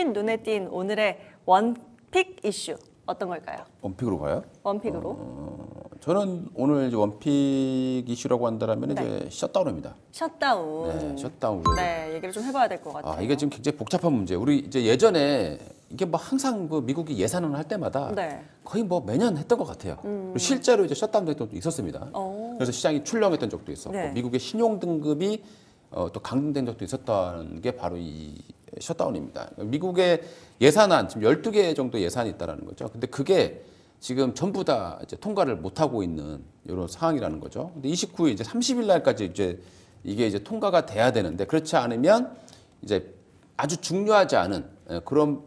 최근 눈에 띈 오늘의 원픽 이슈 어떤 걸까요? 원픽으로 가요? 원픽으로? 저는 오늘 이제 원픽 이슈라고 한다면 네. 이제 셧다운입니다. 샷다운. 네, 셧다운. 네, 얘기를 좀 해봐야 될 것 같아요. 이게 지금 굉장히 복잡한 문제. 우리 이제 예전에 이게 뭐 항상 그 미국이 예산을 할 때마다 네. 거의 뭐 매년 했던 것 같아요. 그리고 실제로 이제 셧다운 된 적도 있었습니다. 그래서 시장이 출렁했던 적도 있었고 네. 미국의 신용 등급이 또 강등된 적도 있었다는 게 바로 이 셧다운입니다. 미국의 예산안 지금 12개 정도 예산이 있다라는 거죠. 근데 그게 지금 전부 다 이제 통과를 못 하고 있는 이런 상황이라는 거죠. 근데 29일 이제 30일 날까지 이제 이게 이제 통과가 돼야 되는데 그렇지 않으면 이제 아주 중요하지 않은 그런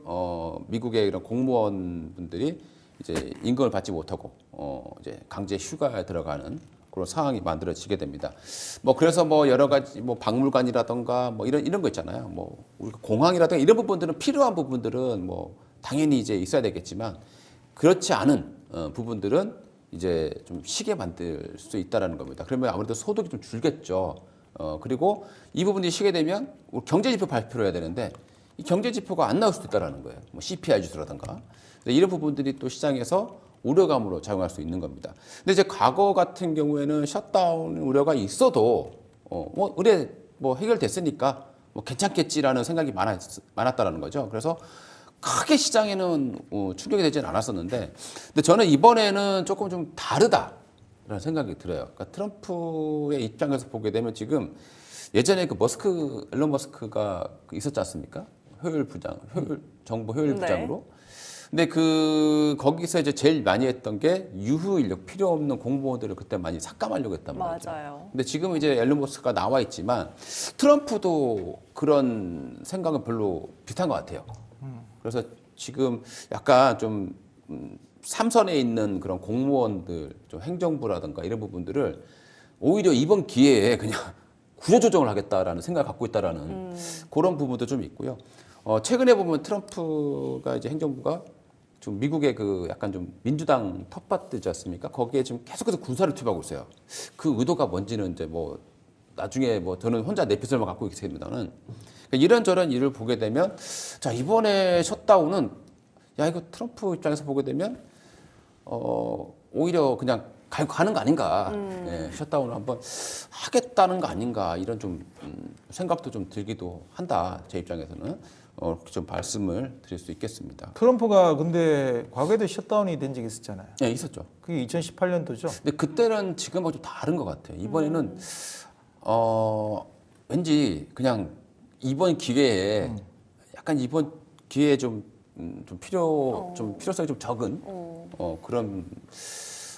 미국의 이런 공무원분들이 이제 임금을 받지 못하고 이제 강제 휴가에 들어가는 그런 상황이 만들어지게 됩니다. 뭐 그래서 뭐 여러 가지 뭐 박물관이라던가 뭐 이런 거 있잖아요. 뭐 우리가 공항이라든가 이런 부분들은 필요한 부분들은 뭐 당연히 이제 있어야 되겠지만 그렇지 않은 부분들은 이제 좀 쉬게 만들 수 있다라는 겁니다. 그러면 아무래도 소득이 좀 줄겠죠. 그리고 이 부분이 쉬게 되면 우리 경제지표 발표를 해야 되는데 이 경제지표가 안 나올 수도 있다라는 거예요. 뭐 CPI 지수라든가 이런 부분들이 또 시장에서 우려감으로 작용할 수 있는 겁니다. 근데 이제 과거 같은 경우에는 셧다운 우려가 있어도 뭐 의뢰 뭐 해결됐으니까 뭐 괜찮겠지라는 생각이 많았다라는 거죠. 그래서 크게 시장에는 충격이 되지는 않았었는데, 근데 저는 이번에는 조금 좀 다르다라는 생각이 들어요. 그러니까 트럼프의 입장에서 보게 되면 지금 예전에 그 앨런 머스크가 있었지 않습니까? 정부 효율 부장으로. 근데 거기서 이제 제일 많이 했던 게 유휴 인력 필요 없는 공무원들을 그때 많이 삭감하려고 했단 말이죠. 맞아요. 근데 지금 이제 앨런 머스크가 나와 있지만 트럼프도 그런 생각은 별로 비슷한 것 같아요. 그래서 지금 약간 좀 삼선에 있는 그런 공무원들, 좀 행정부라든가 이런 부분들을 오히려 이번 기회에 그냥 구조조정을 하겠다라는 생각을 갖고 있다라는 그런 부분도 좀 있고요. 최근에 보면 트럼프가 이제 행정부가 좀 미국의 그 약간 좀 민주당 텃밭이지 않습니까? 거기에 지금 계속해서 군사를 투입하고 있어요. 그 의도가 뭔지는 이제 뭐 나중에 뭐 저는 혼자 내피셜만 갖고 있겠습니다는 이런저런 일을 보게 되면 자 이번에 셧다운은 야 이거 트럼프 입장에서 보게 되면 오히려 그냥 가는 거 아닌가 셧다운을 한번 하겠다는 거 아닌가 이런 좀 생각도 좀 들기도 한다 제 입장에서는 좀 말씀을 드릴 수 있겠습니다. 트럼프가 근데 과거에도 셧다운이 된 적이 있었잖아요. 네 있었죠. 그게 2018년도죠. 근데 그때는 지금하고 좀 다른 것 같아요. 이번에는 왠지 그냥 이번 기회에 약간 이번 기회에 좀 필요성이 좀 적은 그런.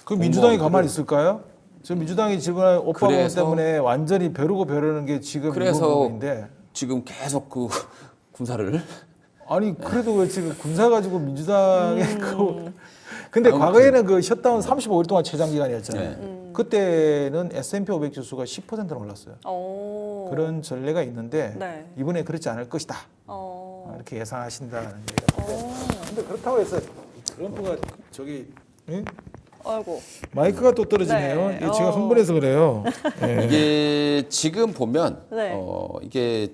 그 민주당이 가만히 있을까요? 저 민주당이 지금 오바마 때문에 완전히 벼르는 게 지금 그래서 부분인데 지금 계속 그 군사를 아니 그래도 왜 지금 군사 가지고 민주당에 근데 과거에는 그 셧다운 35일 동안 최장 기간이었잖아요. 그때는 S&P 500 지수가 10%나 올랐어요. 그런 전례가 있는데 네. 이번에 그렇지 않을 것이다. 이렇게 예상하신다는 얘기가. 근데 그렇다고 해서 트럼프가 저기 아이고. 마이크가 또 떨어지네요. 네. 이게 제가 흥분해서 그래요. 네. 이게 지금 보면 네. 이게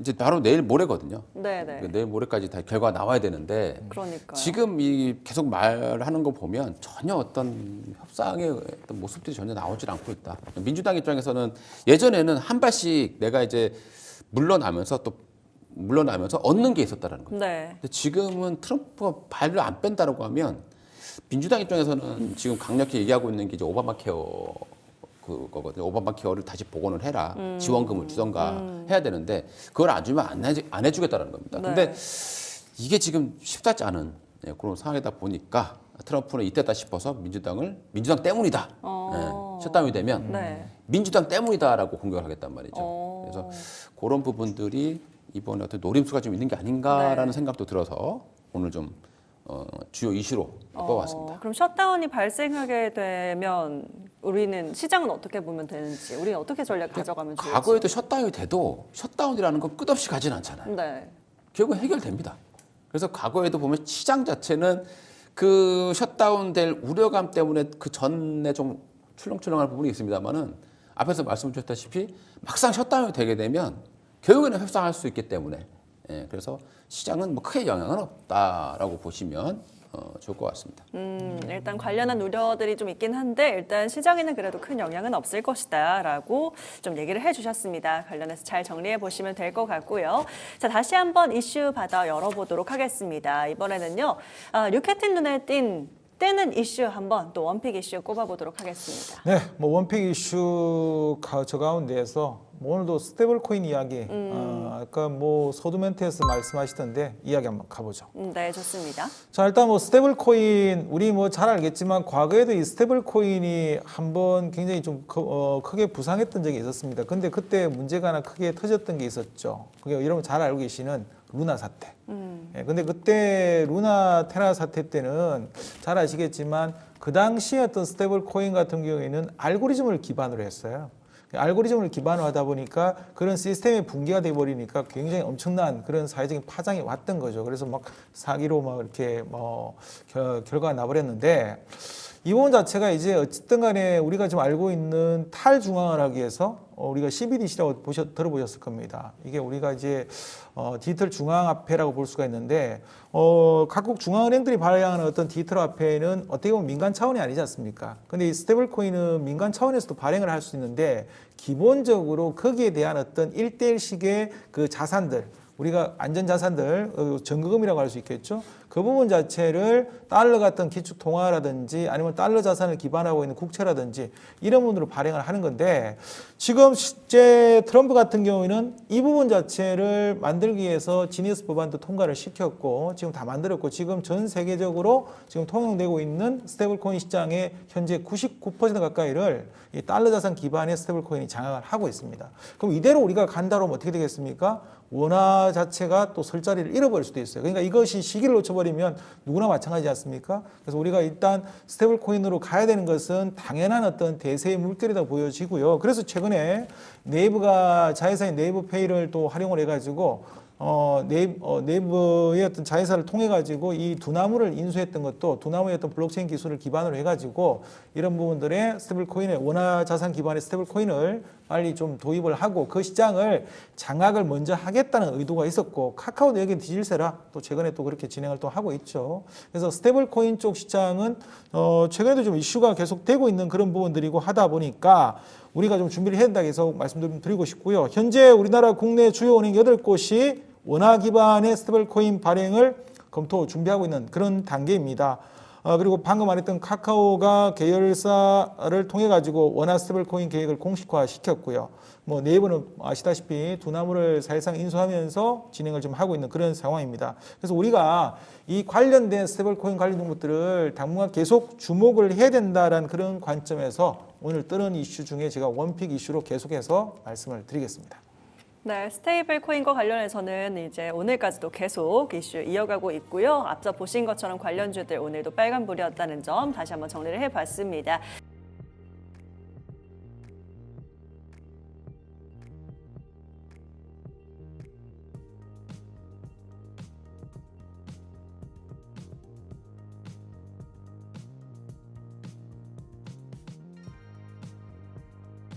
이제 바로 내일 모레거든요. 네네. 내일 모레까지 다 결과가 나와야 되는데 그러니까요. 지금 이 계속 말하는 거 보면 전혀 어떤 협상의 어떤 모습들이 전혀 나오질 않고 있다. 민주당 입장에서는 예전에는 한 발씩 내가 이제 물러나면서 얻는 게 있었다라는 거예요. 네. 근데 지금은 트럼프가 발을 안 뺀다라고 하면 민주당 입장에서는 지금 강력히 얘기하고 있는 게 이제 오바마 케어 그거거든요. 오바마 케어를 다시 복원을 해라. 지원금을 주던가 해야 되는데 그걸 안 주면 안 해주겠다라는 겁니다. 네. 근데 이게 지금 쉽지 않은 그런 상황이다 보니까 트럼프는 이때다 싶어서 민주당 때문이다. 셧다운이 되면 네. 민주당 때문이다라고 공격을 하겠단 말이죠. 그래서 그런 부분들이 이번에 어떤 노림수가 좀 있는 게 아닌가라는 생각도 들어서 오늘 좀 주요 이슈로 뽑아봤습니다. 그럼 셧다운이 발생하게 되면 우리는 시장은 어떻게 보면 되는지, 우리는 어떻게 전략 가져가면 좋을지. 과거에도 셧다운이 돼도 셧다운이라는 건 끝없이 가진 않잖아요. 네. 결국 해결됩니다. 그래서 과거에도 보면 시장 자체는 그 셧다운될 우려감 때문에 그 전에 좀 출렁출렁한 부분이 있습니다만은 앞에서 말씀드렸다시피 막상 셧다운이 되게 되면 결국에는 협상할 수 있기 때문에 예, 그래서 시장은 뭐 크게 영향은 없다라고 보시면 좋을 것 같습니다. 일단 관련한 우려들이 좀 있긴 한데 일단 시장에는 그래도 큰 영향은 없을 것이다라고 좀 얘기를 해주셨습니다. 관련해서 잘 정리해 보시면 될 것 같고요. 자, 다시 한번 이슈 받아 열어보도록 하겠습니다. 이번에는요, 뉴캐틴 눈에 띄는 이슈 한번 또 원픽 이슈 꼽아보도록 하겠습니다. 네, 뭐 원픽 이슈 저 가운데에서 뭐 오늘도 스테이블 코인 이야기, 아까 뭐 소두 멘트에서 말씀하시던데 이야기 한번 가보죠. 네, 좋습니다. 자, 일단 뭐 스테이블 코인 우리 뭐 잘 알겠지만 과거에도 이 스테이블 코인이 한번 굉장히 좀 크게 부상했던 적이 있었습니다. 근데 그때 문제가 하나 크게 터졌던 게 있었죠. 그게 여러분 잘 알고 계시는 루나 사태. 예, 근데 그때 루나 테라 사태 때는 잘 아시겠지만 그 당시에 어떤 스테이블 코인 같은 경우에는 알고리즘을 기반으로 했어요. 알고리즘을 기반으로 하다 보니까 그런 시스템의 붕괴가 돼 버리니까 굉장히 엄청난 그런 사회적인 파장이 왔던 거죠. 그래서 막 사기로 막 이렇게 뭐 결과가 나버렸는데 이 부분 자체가 이제 어쨌든 간에 우리가 지금 알고 있는 탈중앙화하기 위해서 우리가 CBDC라고 들어보셨을 겁니다. 이게 우리가 이제 디지털 중앙화폐라고 볼 수가 있는데 각국 중앙은행들이 발행하는 어떤 디지털 화폐는 어떻게 보면 민간 차원이 아니지 않습니까? 근데 이 스테이블 코인은 민간 차원에서도 발행을 할 수 있는데 기본적으로 거기에 대한 어떤 1대1식의 그 자산들 우리가 안전자산들, 전거금이라고 할 수 있겠죠. 그 부분 자체를 달러 같은 기축 통화라든지 아니면 달러 자산을 기반하고 있는 국채라든지 이런 부분으로 발행을 하는 건데 지금 실제 트럼프 같은 경우에는 이 부분 자체를 만들기 위해서 지니어스 법안도 통과를 시켰고 지금 다 만들었고 지금 전 세계적으로 지금 통용되고 있는 스테이블 코인 시장의 현재 99% 가까이를 이 달러 자산 기반의 스테이블 코인이 장악을 하고 있습니다. 그럼 이대로 우리가 간다고 하면 어떻게 되겠습니까? 원화 자체가 또 설 자리를 잃어버릴 수도 있어요. 그러니까 이것이 시기를 놓쳐버리면 누구나 마찬가지지 않습니까? 그래서 우리가 일단 스테이블 코인으로 가야 되는 것은 당연한 어떤 대세의 물결이다 보여지고요. 그래서 최근에 네이버가 자회사인 네이버페이를 또 활용을 해가지고 네이버의 어떤 자회사를 통해 가지고 이 두나무를 인수했던 것도 두나무의 어떤 블록체인 기술을 기반으로 해가지고 이런 부분들의 스테이블 코인의 원화 자산 기반의 스테이블 코인을 빨리 좀 도입을 하고 그 시장을 장악을 먼저 하겠다는 의도가 있었고 카카오도 여기 뒤질세라 또 최근에 또 그렇게 진행을 또 하고 있죠. 그래서 스테이블 코인 쪽 시장은 최근에도 좀 이슈가 계속 되고 있는 그런 부분들이고 하다 보니까 우리가 좀 준비를 해야 된다 해서 말씀드리고 싶고요. 현재 우리나라 국내 주요 은행 8곳이 원화 기반의 스테이블 코인 발행을 검토 준비하고 있는 그런 단계입니다. 그리고 방금 말했던 카카오가 계열사를 통해 가지고 원화 스테이블 코인 계획을 공식화 시켰고요. 뭐 네이버는 아시다시피 두나무를 사실상 인수하면서 진행을 좀 하고 있는 그런 상황입니다. 그래서 우리가 이 관련된 스테이블 코인 관련 정보들을 당분간 계속 주목을 해야 된다라는 그런 관점에서 오늘 뜨는 이슈 중에 제가 원픽 이슈로 계속해서 말씀을 드리겠습니다. 네, 스테이블 코인과 관련해서는 이제 오늘까지도 계속 이슈 이어가고 있고요. 앞서 보신 것처럼 관련주들 오늘도 빨간불이었다는 점 다시 한번 정리를 해봤습니다.